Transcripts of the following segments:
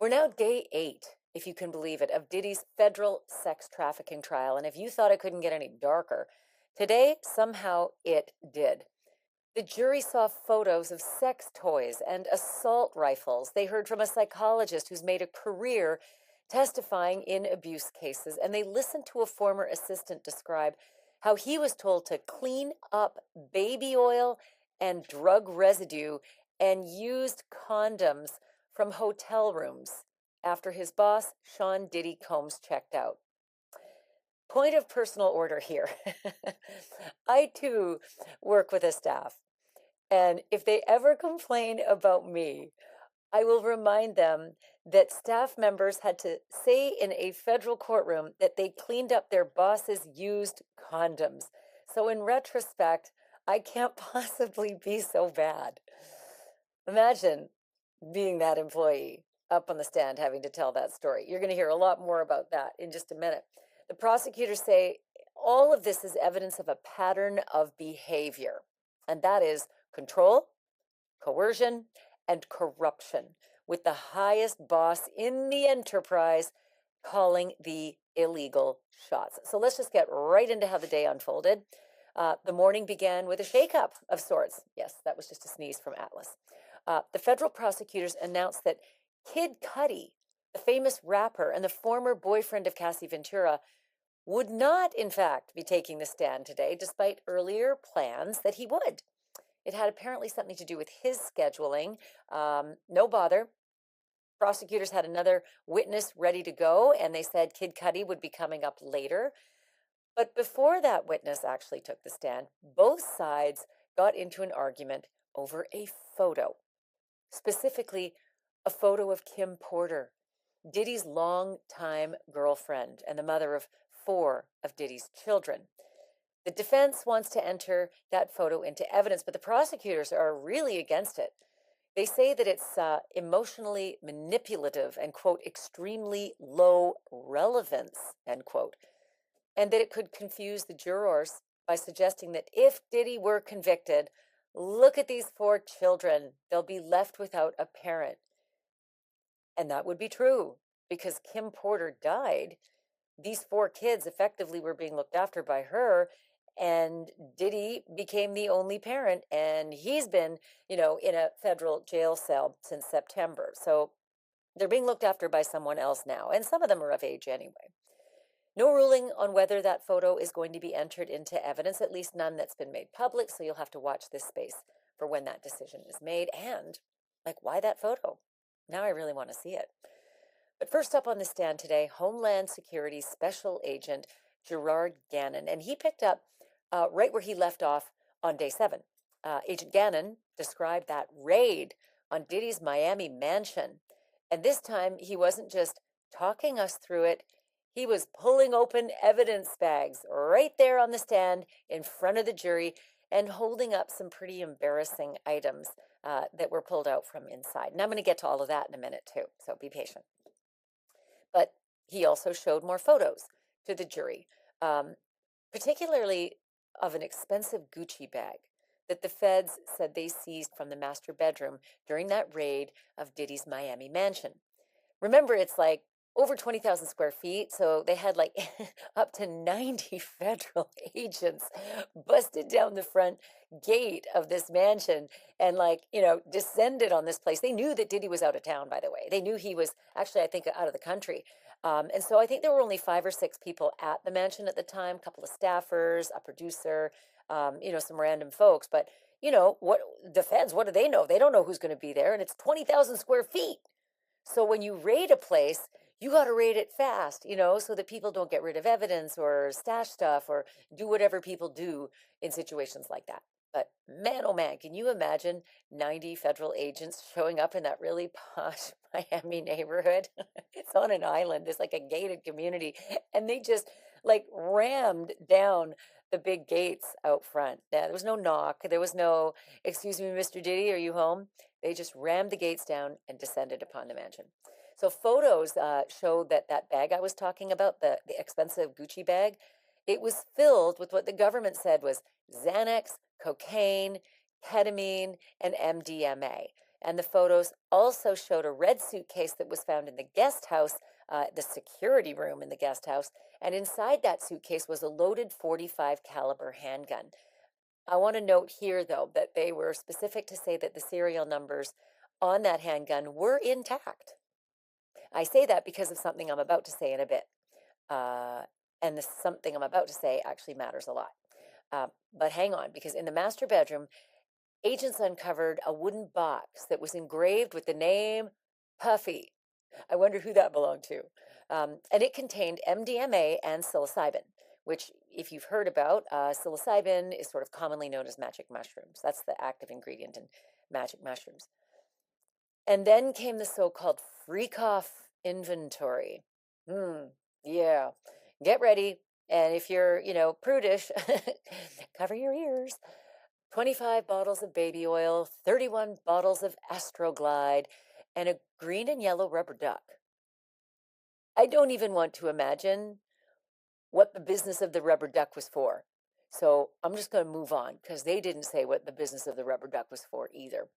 We're now day 8, if you can believe it, of Diddy's federal sex trafficking trial. And if you thought it couldn't get any darker, today somehow it did. The jury saw photos of sex toys and assault rifles. They heard from a psychologist who's made a career testifying in abuse cases. And they listened to a former assistant describe how he was told to clean up baby oil and drug residue and used condoms from hotel rooms after his boss, Sean Diddy Combs, checked out. Point of personal order here. I too work with a staff, and if they ever complain about me, I will remind them that staff members had to say in a federal courtroom that they cleaned up their boss's used condoms. So, in retrospect, I can't possibly be so bad. Imagine being that employee up on the stand having to tell that story. You're going to hear a lot more about that in just a minute. The prosecutors say all of this is evidence of a pattern of behavior, and that is control, coercion, and corruption, with the highest boss in the enterprise calling the illegal shots. So let's just get right into how the day unfolded. The morning began with a shakeup of sorts. Yes, that was just a sneeze from Atlas. The federal prosecutors announced that Kid Cudi, the famous rapper and the former boyfriend of Cassie Ventura, would not, in fact, be taking the stand today, despite earlier plans that he would. It had apparently something to do with his scheduling. No bother. Prosecutors had another witness ready to go, and they said Kid Cudi would be coming up later. But before that witness actually took the stand, both sides got into an argument over a photo, specifically a photo of Kim Porter, Diddy's longtime girlfriend and the mother of 4 of Diddy's children. The defense wants to enter that photo into evidence, but the prosecutors are really against it. They say that it's emotionally manipulative and, quote, extremely low relevance, end quote, and that it could confuse the jurors by suggesting that if Diddy were convicted, look at these 4 children, they'll be left without a parent. And that would be true because Kim Porter died. These 4 kids effectively were being looked after by her, and Diddy became the only parent, and he's been, in a federal jail cell since September. So they're being looked after by someone else now, and some of them are of age anyway. No ruling on whether that photo is going to be entered into evidence, at least none that's been made public, so you'll have to watch this space for when that decision is made. And, why that photo? Now I really want to see it. But first up on the stand today, Homeland Security Special Agent Gerard Gannon, and he picked up right where he left off on day 7. Agent Gannon described that raid on Diddy's Miami mansion, and this time he wasn't just talking us through it, he was pulling open evidence bags right there on the stand in front of the jury and holding up some pretty embarrassing items that were pulled out from inside. And I'm going to get to all of that in a minute too, so be patient. But he also showed more photos to the jury, particularly of an expensive Gucci bag that the feds said they seized from the master bedroom during that raid of Diddy's Miami mansion. Remember, it's over 20,000 square feet, so they had up to 90 federal agents busted down the front gate of this mansion and descended on this place. They knew that Diddy was out of town, by the way. They knew he was actually, I think, out of the country. And so I think there were only 5 or 6 people at the mansion at the time, a couple of staffers, a producer, some random folks. But, what the feds, what do they know? They don't know who's going to be there, and it's 20,000 square feet. So when you raid a place, you got to raid it fast, so that people don't get rid of evidence or stash stuff or do whatever people do in situations like that. But man, oh man, can you imagine 90 federal agents showing up in that really posh Miami neighborhood? It's on an island. There's a gated community. And they just rammed down the big gates out front. Yeah, there was no knock. There was no, excuse me, Mr. Diddy, are you home? They just rammed the gates down and descended upon the mansion. So photos showed that bag I was talking about, the expensive Gucci bag, it was filled with what the government said was Xanax, cocaine, ketamine, and MDMA. And the photos also showed a red suitcase that was found in the guest house, the security room in the guest house. And inside that suitcase was a loaded .45 caliber handgun. I want to note here, though, that they were specific to say that the serial numbers on that handgun were intact. I say that because of something I'm about to say in a bit. And this something I'm about to say actually matters a lot. But hang on, because in the master bedroom, agents uncovered a wooden box that was engraved with the name Puffy. I wonder who that belonged to. And it contained MDMA and psilocybin, which, if you've heard about, psilocybin is sort of commonly known as magic mushrooms. That's the active ingredient in magic mushrooms. And then came the so-called freak-off inventory. Yeah, get ready. And if you're, prudish, cover your ears. 25 bottles of baby oil, 31 bottles of Astroglide, and a green and yellow rubber duck. I don't even want to imagine what the business of the rubber duck was for. So I'm just going to move on because they didn't say what the business of the rubber duck was for either.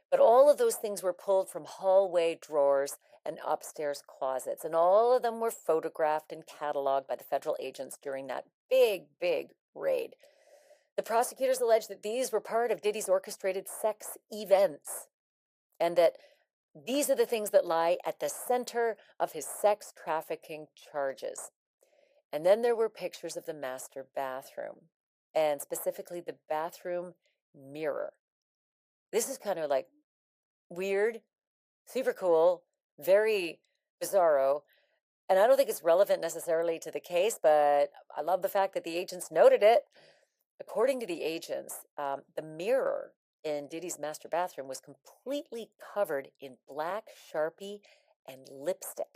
But all of those things were pulled from hallway drawers and upstairs closets, and all of them were photographed and cataloged by the federal agents during that big, big raid. The prosecutors alleged that these were part of Diddy's orchestrated sex events, and that these are the things that lie at the center of his sex trafficking charges. And then there were pictures of the master bathroom, and specifically the bathroom mirror. This is kind of like weird, super cool, very bizarro. And I don't think it's relevant necessarily to the case, but I love the fact that the agents noted it. According to the agents, the mirror in Diddy's master bathroom was completely covered in black Sharpie and lipstick,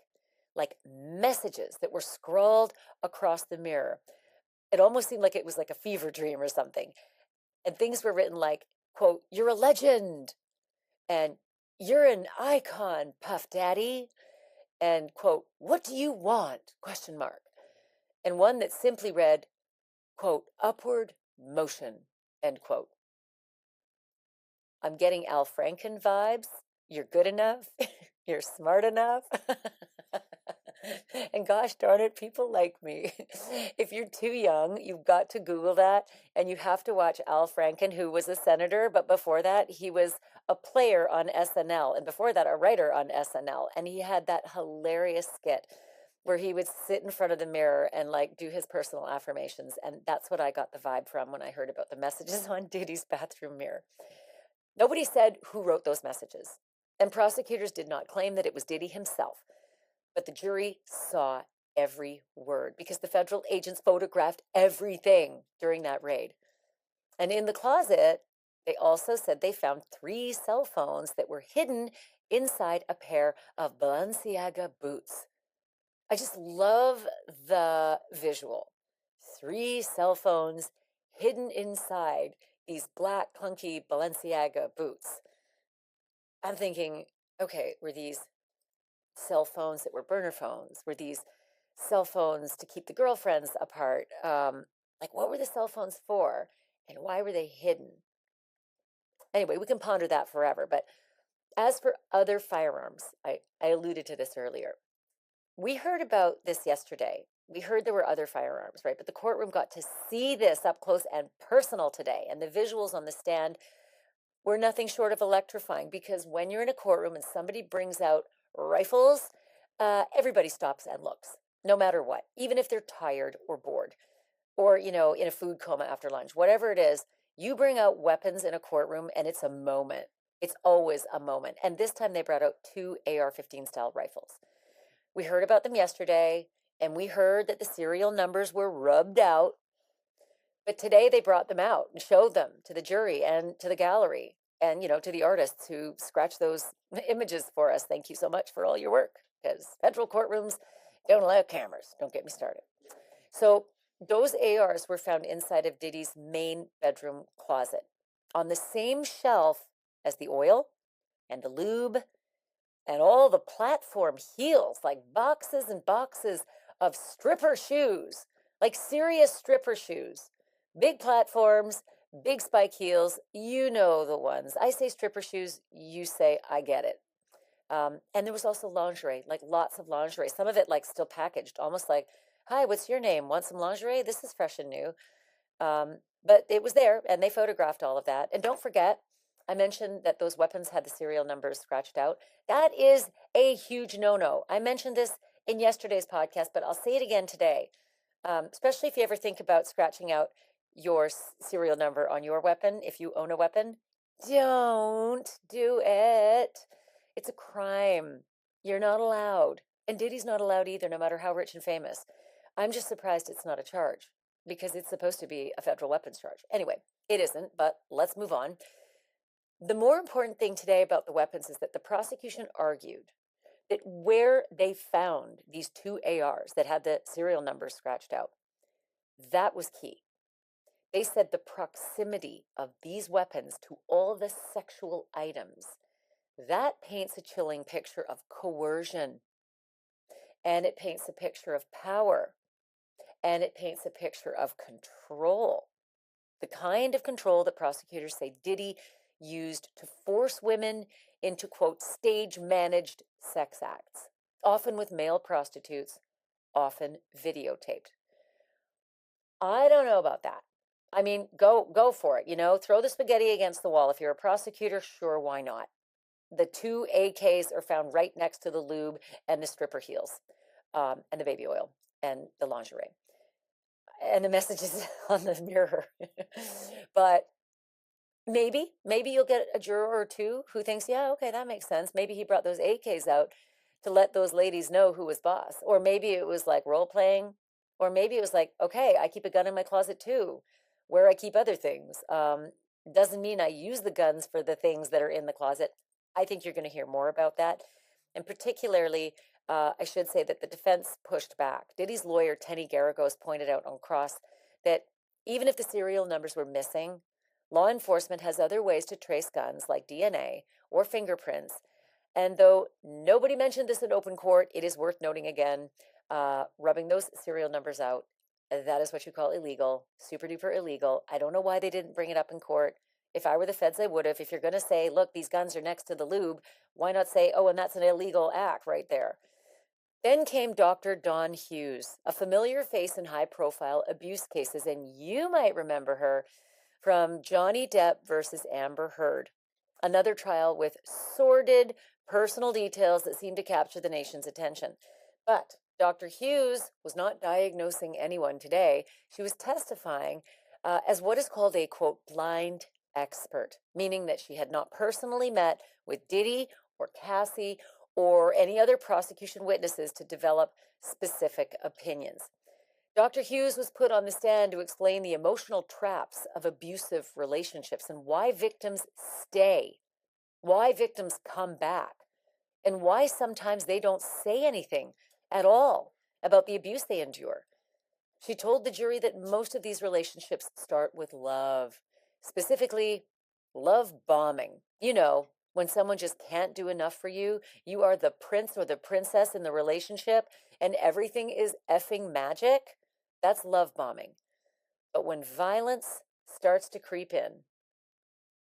like messages that were scrawled across the mirror. It almost seemed like it was like a fever dream or something. And things were written like, quote, "You're a legend," and "You're an icon, Puff Daddy," and, quote, "What do you want?" question mark. And one that simply read, quote, "Upward motion," end quote. I'm getting Al Franken vibes. You're good enough. You're smart enough. And gosh darn it, people like me. If you're too young, you've got to Google that, and you have to watch Al Franken, who was a senator, but before that, he was a player on SNL, and before that, a writer on SNL. And he had that hilarious skit where he would sit in front of the mirror and like do his personal affirmations. And that's what I got the vibe from when I heard about the messages on Diddy's bathroom mirror. Nobody said who wrote those messages, and prosecutors did not claim that it was Diddy himself. But the jury saw every word because the federal agents photographed everything during that raid. And in the closet, they also said they found 3 cell phones that were hidden inside a pair of Balenciaga boots. I just love the visual. 3 cell phones hidden inside these black, clunky Balenciaga boots. I'm thinking, okay, were these cell phones that were burner phones? Were these cell phones to keep the girlfriends apart? Like, what were the cell phones for? And why were they hidden? Anyway, we can ponder that forever. But as for other firearms, I alluded to this earlier. We heard about this yesterday. We heard there were other firearms, right? But the courtroom got to see this up close and personal today. And the visuals on the stand were nothing short of electrifying, because when you're in a courtroom and somebody brings out rifles, everybody stops and looks, no matter what, even if they're tired or bored or, in a food coma after lunch, whatever it is, you bring out weapons in a courtroom and it's a moment. It's always a moment. And this time they brought out 2 AR-15 style rifles. We heard about them yesterday, and we heard that the serial numbers were rubbed out. But today they brought them out and showed them to the jury and to the gallery and, to the artists who scratched those images for us. Thank you so much for all your work, because federal courtrooms don't allow cameras. Don't get me started. So those ARs were found inside of Diddy's main bedroom closet on the same shelf as the oil and the lube and all the platform heels, like boxes and boxes of stripper shoes, like serious stripper shoes. Big platforms, Big spike heels, you know the ones. I say stripper shoes, you say I get it. And there was also lingerie, like lots of lingerie. Some of it like still packaged, almost like, "Hi, what's your name? Want some lingerie? This is fresh and new." But it was there, and they photographed all of that. And don't forget, I mentioned that those weapons had the serial numbers scratched out. That is a huge no-no. I mentioned this in yesterday's podcast, but I'll say it again today. Especially if you ever think about scratching out your serial number on your weapon, if you own a weapon, don't do it. It's a crime. You're not allowed. And Diddy's not allowed either, no matter how rich and famous. I'm just surprised it's not a charge because it's supposed to be a federal weapons charge. Anyway, it isn't, but let's move on. The more important thing today about the weapons is that the prosecution argued that where they found these two ARs that had the serial numbers scratched out, that was key. They said the proximity of these weapons to all the sexual items, that paints a chilling picture of coercion, and it paints a picture of power, and it paints a picture of control. The kind of control that prosecutors say Diddy used to force women into, quote, stage managed sex acts, often with male prostitutes, often videotaped. I don't know about that. I mean, go for it, throw the spaghetti against the wall. If you're a prosecutor, sure, why not? The two AKs are found right next to the lube and the stripper heels, and the baby oil and the lingerie. And the messages on the mirror. But maybe you'll get a juror or two who thinks, yeah, okay, that makes sense. Maybe he brought those AKs out to let those ladies know who was boss. Or maybe it was like role playing. Or maybe it was like, okay, I keep a gun in my closet too, where I keep other things. Doesn't mean I use the guns for the things that are in the closet. I think you're going to hear more about that. And particularly, I should say that the defense pushed back. Diddy's lawyer, Tenny Garagos, pointed out on cross that even if the serial numbers were missing, law enforcement has other ways to trace guns like DNA or fingerprints. And though nobody mentioned this in open court, it is worth noting again, rubbing those serial numbers out, that is what you call illegal, super duper illegal. I don't know why they didn't bring it up in court. If I were the feds, I would have. If you're going to say, look, these guns are next to the lube, why not say, oh, and that's an illegal act right there? Then came Dr. Dawn Hughes, a familiar face in high profile abuse cases, and you might remember her from Johnny Depp versus Amber Heard, another trial with sordid personal details that seemed to capture the nation's attention. But Dr. Hughes was not diagnosing anyone today. She was testifying as what is called a, quote, blind expert, meaning that she had not personally met with Diddy or Cassie or any other prosecution witnesses to develop specific opinions. Dr. Hughes was put on the stand to explain the emotional traps of abusive relationships and why victims stay, why victims come back, and why sometimes they don't say anything at all about the abuse they endure. She told the jury that most of these relationships start with love, specifically love bombing. When someone just can't do enough for you, you are the prince or the princess in the relationship, and everything is effing magic. That's love bombing. But when violence starts to creep in,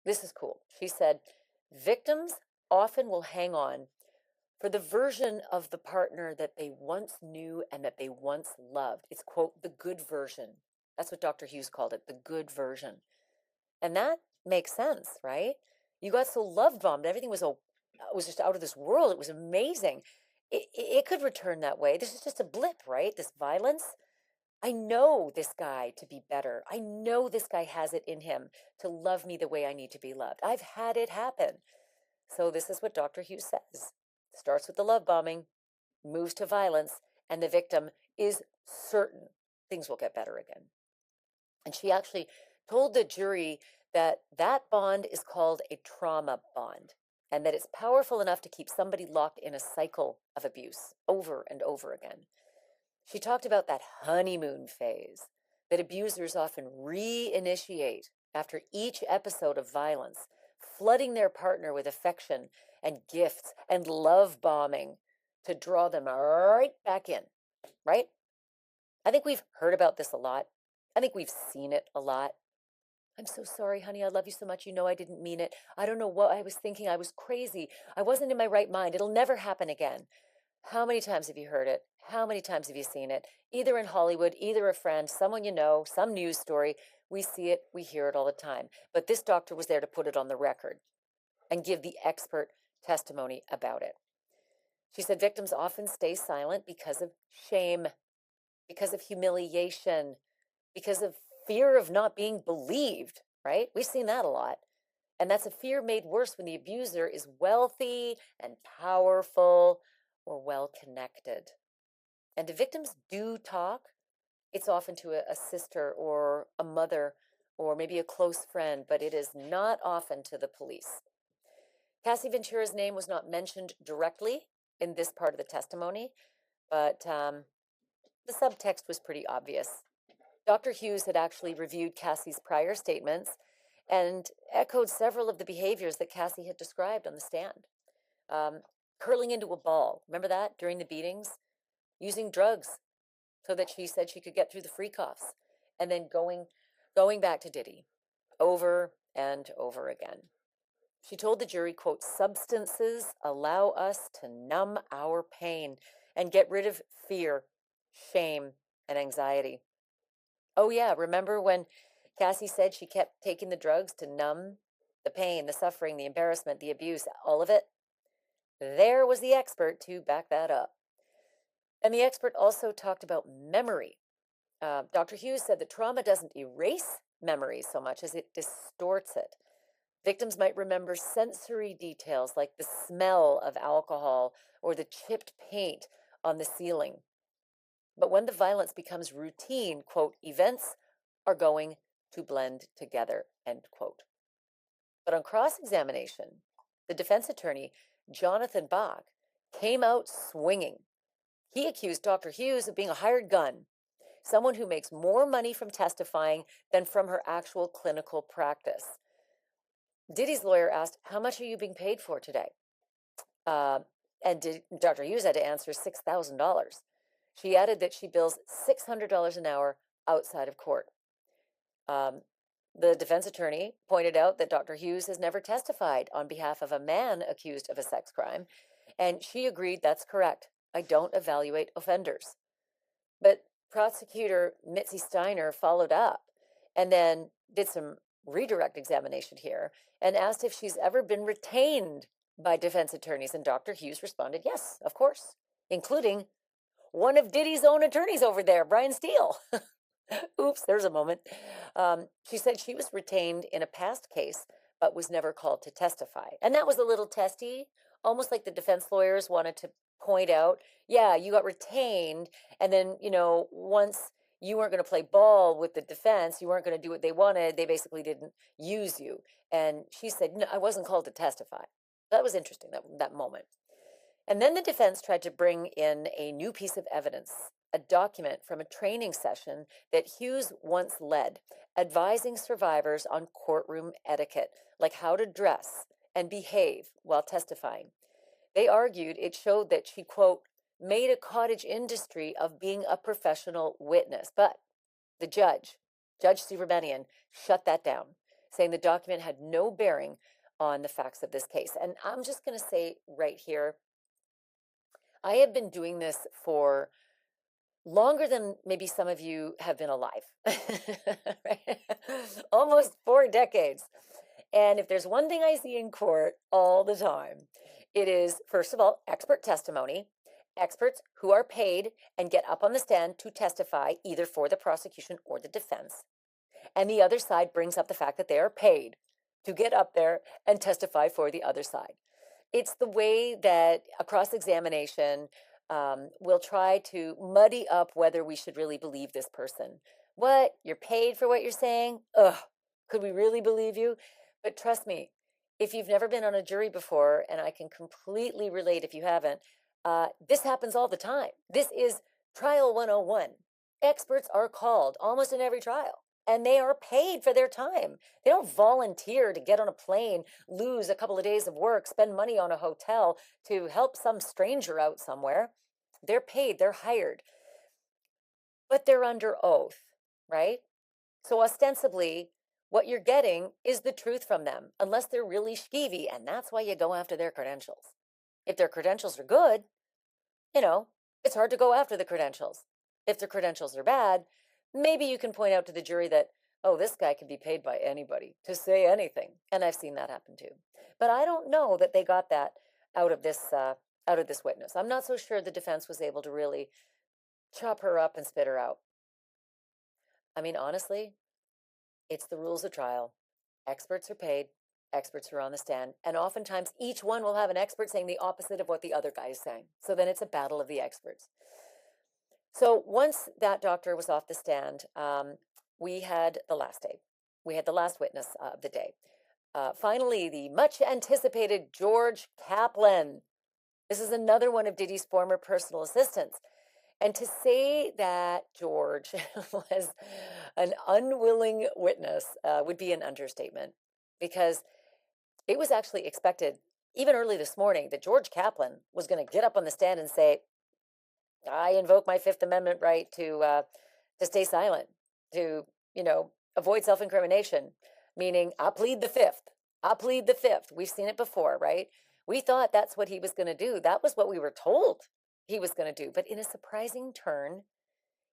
this is cool. She said, victims often will hang on for the version of the partner that they once knew and that they once loved. It's, quote, the good version. That's what Dr. Hughes called it, the good version. And that makes sense, right? You got so love bombed. Everything was just out of this world. It was amazing. It could return that way. This is just a blip, right? This violence. I know this guy to be better. I know this guy has it in him to love me the way I need to be loved. I've had it happen. So this is what Dr. Hughes says. Starts with the love bombing, moves to violence, and the victim is certain things will get better again. And she actually told the jury that that bond is called a trauma bond and that it's powerful enough to keep somebody locked in a cycle of abuse over and over again. She talked about that honeymoon phase that abusers often reinitiate after each episode of violence, flooding their partner with affection and gifts and love bombing to draw them right back in, right? I think we've heard about this a lot. I think we've seen it a lot. I'm so sorry, honey. I love you so much. You know I didn't mean it. I don't know what I was thinking. I was crazy. I wasn't in my right mind. It'll never happen again. How many times have you heard it? How many times have you seen it? Either in Hollywood, either a friend, someone you know, some news story. We see it, we hear it all the time. But this doctor was there to put it on the record and give the expert testimony about it. She said victims often stay silent because of shame, because of humiliation, because of fear of not being believed, right? We've seen that a lot. And that's a fear made worse when the abuser is wealthy and powerful or well connected. And if victims do talk, it's often to a sister or a mother or maybe a close friend, but it is not often to the police. Cassie Ventura's name was not mentioned directly in this part of the testimony, but the subtext was pretty obvious. Dr. Hughes had actually reviewed Cassie's prior statements and echoed several of the behaviors that Cassie had described on the stand. Curling into a ball, remember that during the beatings? Using drugs so that she said she could get through the free coughs, and then going back to Diddy over and over again. She told the jury, quote, substances allow us to numb our pain and get rid of fear, shame, and anxiety. Oh, yeah, remember when Cassie said she kept taking the drugs to numb the pain, the suffering, the embarrassment, the abuse, all of it? There was the expert to back that up. And the expert also talked about memory. Dr. Hughes said that trauma doesn't erase memories so much as it distorts it. Victims might remember sensory details like the smell of alcohol or the chipped paint on the ceiling. But when the violence becomes routine, quote, events are going to blend together, end quote. But on cross-examination, the defense attorney, Jonathan Bach, came out swinging. He accused Dr. Hughes of being a hired gun, someone who makes more money from testifying than from her actual clinical practice. Diddy's lawyer asked, how much are you being paid for today? And Dr. Hughes had to answer $6,000. She added that she bills $600 an hour outside of court. The defense attorney pointed out that Dr. Hughes has never testified on behalf of a man accused of a sex crime, and she agreed that's correct. I don't evaluate offenders. But prosecutor Mitzi Steiner followed up and then did some redirect examination here and asked if she's ever been retained by defense attorneys. And Dr. Hughes responded, yes, of course, including one of Diddy's own attorneys over there, Brian Steele. Oops, there's a moment. She said she was retained in a past case, but was never called to testify. And that was a little testy, almost like the defense lawyers wanted to point out, yeah, you got retained. And then, once you weren't going to play ball with the defense, you weren't going to do what they wanted, they basically didn't use you. And she said, no, I wasn't called to testify. That was interesting, that moment. And then the defense tried to bring in a new piece of evidence, a document from a training session that Hughes once led, advising survivors on courtroom etiquette, like how to dress and behave while testifying. They argued it showed that she, quote, made a cottage industry of being a professional witness. But the Judge Subramanian, shut that down, saying the document had no bearing on the facts of this case. And I'm just going to say right here, I have been doing this for longer than maybe some of you have been alive, right? Almost 4 decades. And if there's one thing I see in court all the time, it is, first of all, expert testimony, experts who are paid and get up on the stand to testify either for the prosecution or the defense. And the other side brings up the fact that they are paid to get up there and testify for the other side. It's the way that a cross-examination will try to muddy up whether we should really believe this person. What? You're paid for what you're saying? Ugh, could we really believe you? But trust me, if you've never been on a jury before, and I can completely relate if you haven't, this happens all the time. This is trial 101. Experts are called almost in every trial, and they are paid for their time. They don't volunteer to get on a plane, lose a couple of days of work, spend money on a hotel to help some stranger out somewhere. They're paid, they're hired, but they're under oath, right? So ostensibly, what you're getting is the truth from them, unless they're really skeevy, and that's why you go after their credentials. If their credentials are good, you know, it's hard to go after the credentials. If the credentials are bad, maybe you can point out to the jury that, oh, this guy can be paid by anybody to say anything. And I've seen that happen too. But I don't know that they got that out of this witness. I'm not so sure the defense was able to really chop her up and spit her out. I mean, honestly, it's the rules of trial. Experts are paid, experts are on the stand, and oftentimes each one will have an expert saying the opposite of what the other guy is saying. So then it's a battle of the experts. So once that doctor was off the stand, we had the last day. We had the last witness of the day. Finally, the much anticipated George Kaplan. This is another one of Diddy's former personal assistants. And to say that George was an unwilling witness would be an understatement, because it was actually expected, even early this morning, that George Kaplan was going to get up on the stand and say, I invoke my Fifth Amendment right to stay silent, to, avoid self-incrimination, meaning I plead the fifth. I plead the fifth. We've seen it before, right? We thought that's what he was going to do. That was what we were told he was going to do. But in a surprising turn,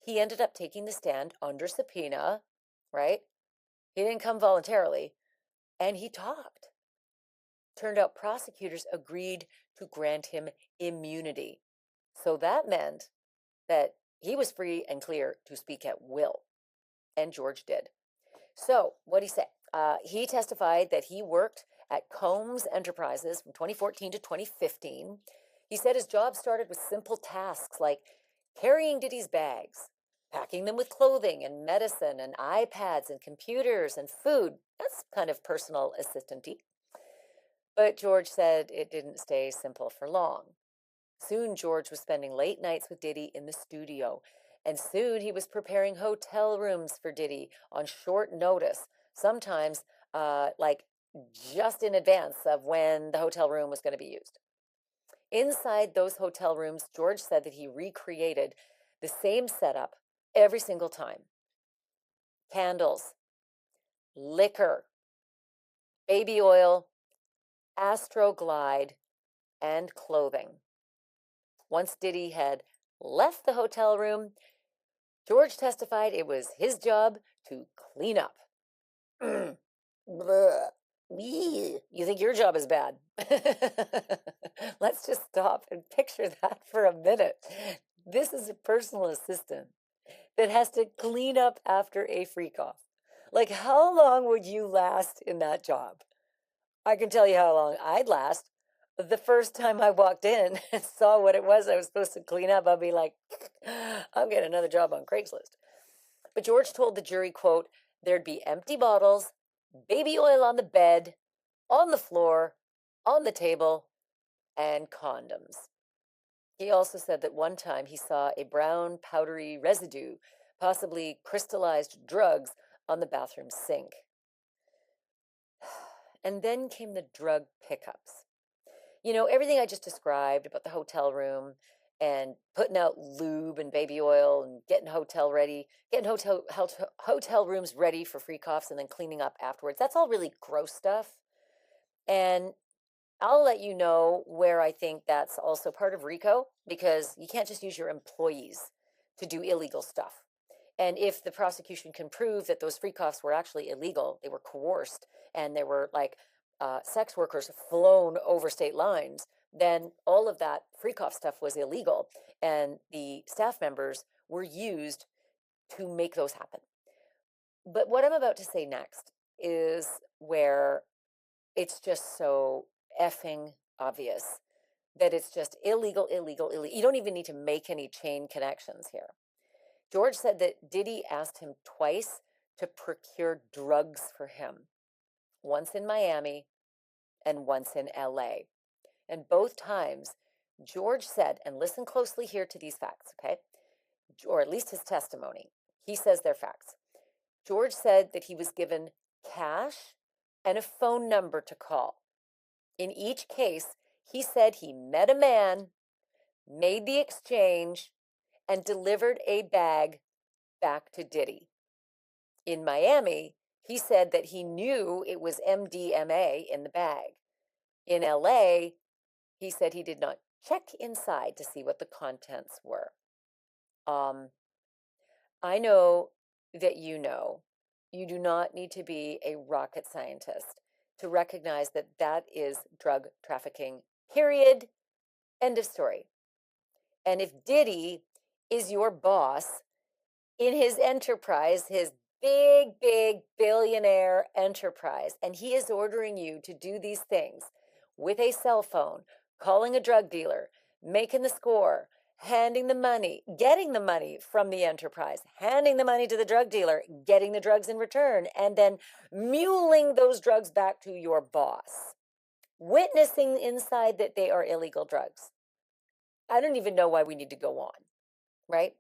he ended up taking the stand under subpoena, right? He didn't come voluntarily, and he talked. Turned out prosecutors agreed to grant him immunity. So that meant that he was free and clear to speak at will. And George did. So what he said, he testified that he worked at Combs Enterprises from 2014 to 2015. He said his job started with simple tasks like carrying Diddy's bags, packing them with clothing and medicine and iPads and computers and food. That's kind of personal assistant-y. But George said it didn't stay simple for long. Soon George was spending late nights with Diddy in the studio. And soon he was preparing hotel rooms for Diddy on short notice, sometimes like just in advance of when the hotel room was going to be used. Inside those hotel rooms, George said that he recreated the same setup every single time. Candles, liquor, baby oil, Astroglide, and clothing. Once Diddy had left the hotel room, George testified it was his job to clean up. You think your job is bad? Let's just stop and picture that for a minute. This is a personal assistant that has to clean up after a freak-off. Like, how long would you last in that job? I can tell you how long I'd last. The first time I walked in and saw what it was I was supposed to clean up, I'd be like, I'm getting another job on Craigslist. But George told the jury, quote, there'd be empty bottles, baby oil on the bed, on the floor, on the table, and condoms. He also said that one time he saw a brown powdery residue, possibly crystallized drugs, on the bathroom sink. And then came the drug pickups. Everything I just described about the hotel room and putting out lube and baby oil and getting hotel rooms ready for freak-offs and then cleaning up afterwards. That's all really gross stuff. And I'll let you know where I think that's also part of RICO, because you can't just use your employees to do illegal stuff. And if the prosecution can prove that those freak-offs were actually illegal, they were coerced, and they were like sex workers flown over state lines, then all of that freak-off stuff was illegal, and the staff members were used to make those happen. But what I'm about to say next is where it's just so effing obvious that it's just illegal. You don't even need to make any chain connections here. George said that Diddy asked him twice to procure drugs for him, once in Miami and once in LA. And both times, George said, and listen closely here to these facts, okay? Or at least his testimony. He says they're facts. George said that he was given cash and a phone number to call. In each case, he said he met a man, made the exchange, and delivered a bag back to Diddy. In Miami, He said that he knew it was MDMA in the bag. In LA, he said he did not check inside to see what the contents were. I know that you do not need to be a rocket scientist to recognize that that is drug trafficking, period. End of story. And if Diddy is your boss in his enterprise, his big, big billionaire enterprise, and he is ordering you to do these things with a cell phone, calling a drug dealer, making the score, handing the money, getting the money from the enterprise, handing the money to the drug dealer, getting the drugs in return, and then muling those drugs back to your boss, witnessing inside that they are illegal drugs. I don't even know why we need to go on, right?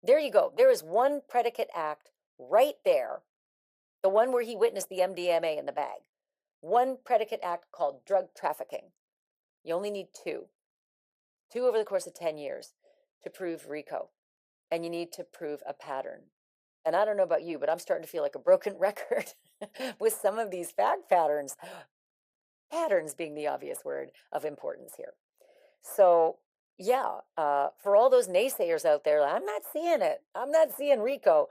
There you go. There is one predicate act right there, the one where he witnessed the MDMA in the bag. One predicate act called drug trafficking. You only need two over the course of 10 years to prove RICO. And you need to prove a pattern. And I don't know about you, but I'm starting to feel like a broken record with some of these fact patterns. Patterns being the obvious word of importance here. So, yeah, for all those naysayers out there, I'm not seeing it. I'm not seeing RICO.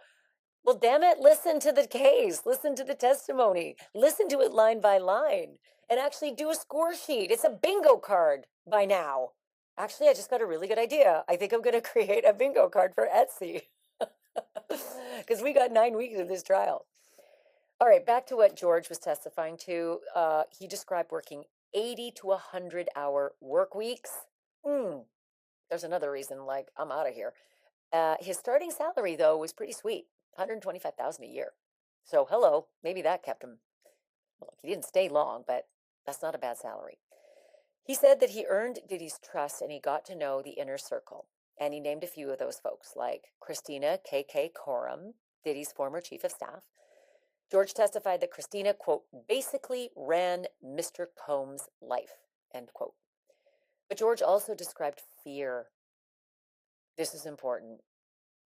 Well, damn it, listen to the case, listen to the testimony, listen to it line by line, and actually do a score sheet. It's a bingo card by now. Actually, I just got a really good idea. I think I'm going to create a bingo card for Etsy because we got 9 weeks of this trial. All right, back to what George was testifying to. He described working 80 to 100-hour work weeks. There's another reason, like, I'm out of here. His starting salary, though, was pretty sweet, $125,000 a year. So, hello, maybe that kept him. Well, he didn't stay long, but that's not a bad salary. He said that he earned Diddy's trust and he got to know the inner circle. And he named a few of those folks, like Christina KK Courtroom, Diddy's former chief of staff. George testified that Christina, quote, basically ran Mr. Combs' life, end quote. But George also described fear. This is important.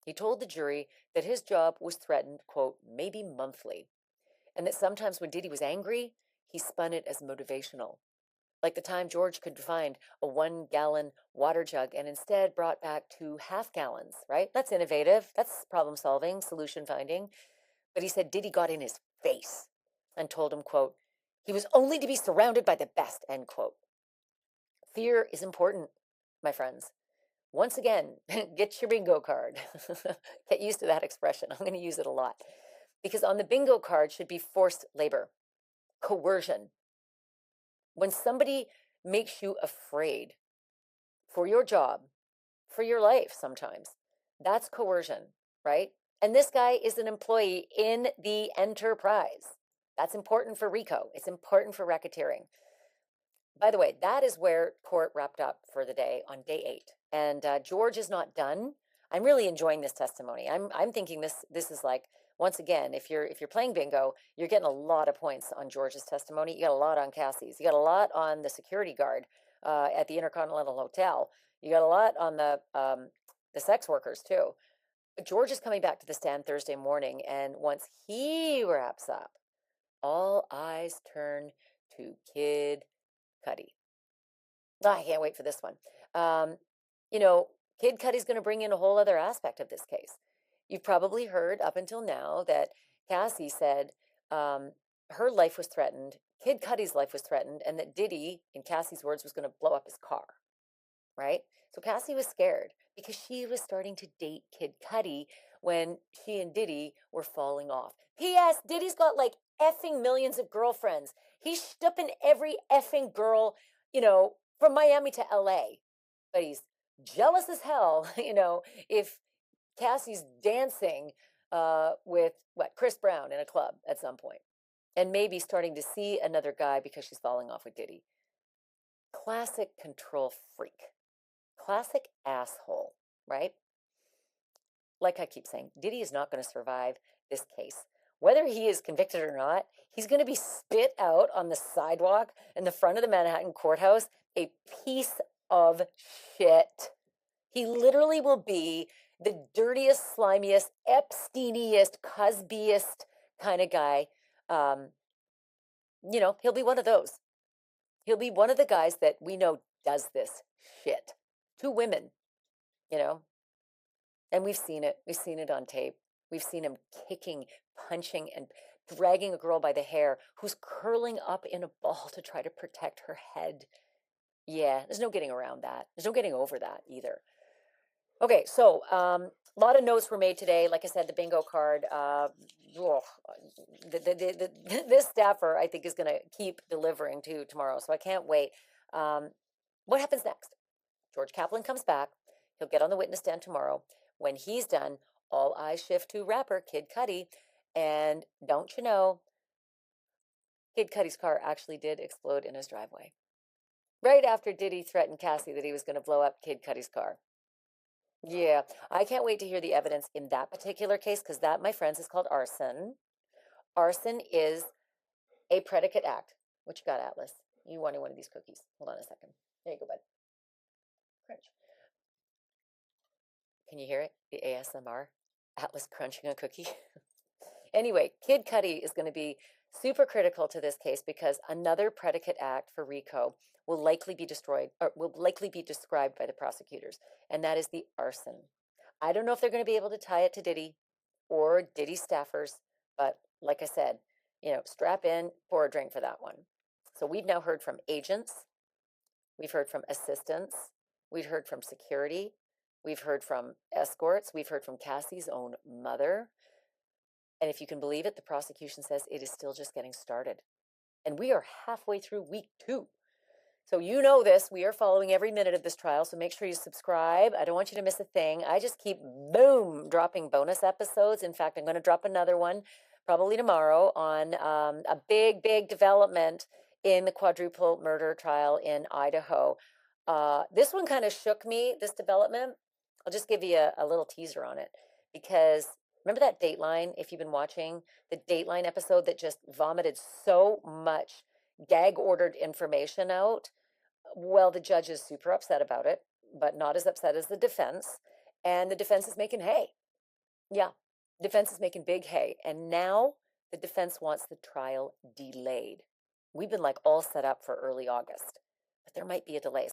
He told the jury that his job was threatened, quote, maybe monthly, and that sometimes when Diddy was angry, he spun it as motivational. Like the time George could find a 1-gallon water jug and instead brought back 2 half-gallons, right? That's innovative. That's problem solving, solution finding. But he said Diddy got in his face and told him, quote, he was only to be surrounded by the best, end quote. Fear is important, my friends. Once again, get your bingo card. Get used to that expression. I'm going to use it a lot. Because on the bingo card should be forced labor, coercion. When somebody makes you afraid for your job, for your life sometimes, that's coercion, right? And this guy is an employee in the enterprise. That's important for RICO. It's important for racketeering. By the way, that is where court wrapped up for the day on day 8. And George is not done. I'm really enjoying this testimony. I'm thinking this is like, once again, if you're playing bingo, you're getting a lot of points on George's testimony. You got a lot on Cassie's. You got a lot on the security guard at the Intercontinental Hotel. You got a lot on the sex workers too. But George is coming back to the stand Thursday morning, and once he wraps up, all eyes turn to Kid Cudi. I can't wait for this one. Kid Cudi's going to bring in a whole other aspect of this case. You've probably heard up until now that Cassie said her life was threatened, Kid Cudi's life was threatened, and that Diddy, in Cassie's words, was going to blow up his car, right? So Cassie was scared because she was starting to date Kid Cudi when she and Diddy were falling off. P.S. Diddy's got like effing millions of girlfriends. He's stupping every effing girl, from Miami to L.A. But he's jealous as hell, if Cassie's dancing with, Chris Brown in a club at some point. And maybe starting to see another guy because she's falling off with Diddy. Classic control freak. Classic asshole, right? Like I keep saying, Diddy is not going to survive this case. Whether he is convicted or not, he's going to be spit out on the sidewalk in the front of the Manhattan courthouse, a piece of shit. He literally will be the dirtiest, slimiest, Epsteiniest, Cosbyest kind of guy Um, he'll be one of those. He'll be one of the guys that we know does this shit to women, you know, and we've seen it. We've seen it on tape. We've seen him kicking, punching, and dragging a girl by the hair who's curling up in a ball to try to protect her head. Yeah, there's no getting around that. There's no getting over that either. Okay, so a lot of notes were made today. Like I said, the bingo card. This staffer, I think, is going to keep delivering to tomorrow. So I can't wait. Um, what happens next? George Kaplan comes back. He'll get on the witness stand tomorrow. When he's done, all eyes shift to rapper Kid Cudi. And don't you know, Kid Cudi's car actually did explode in his driveway. Right after Diddy threatened Cassie that he was going to blow up Kid Cudi's car. Yeah, I can't wait to hear the evidence in that particular case because that, my friends, is called arson. Arson is a predicate act. What you got, Atlas? You wanted one of these cookies. Hold on a second. There you go, bud. Crunch. Can you hear it? The ASMR? Atlas crunching a cookie. Anyway, Kid Cudi is going to be super critical to this case because another predicate act for RICO will likely be destroyed or will likely be described by the prosecutors, and that is the arson. I don't know if they're going to be able to tie it to Diddy or Diddy staffers, but like I said, strap in, pour a drink for that one. So we've now heard from agents, we've heard from assistants, we've heard from security, we've heard from escorts, we've heard from Cassie's own mother. And if you can believe it, the prosecution says it is still just getting started. And we are halfway through week 2. So you know this. We are following every minute of this trial. So make sure you subscribe. I don't want you to miss a thing. I just keep, boom, dropping bonus episodes. In fact, I'm going to drop another one probably tomorrow on a big, big development in the quadruple murder trial in Idaho. This one kind of shook me, this development. I'll just give you a little teaser on it because remember that Dateline, if you've been watching, the Dateline episode that just vomited so much gag ordered information out? Well, the judge is super upset about it, but not as upset as the defense. And the defense is making hay. Yeah, defense is making big hay. And now the defense wants the trial delayed. We've been like all set up for early August, but there might be a delay.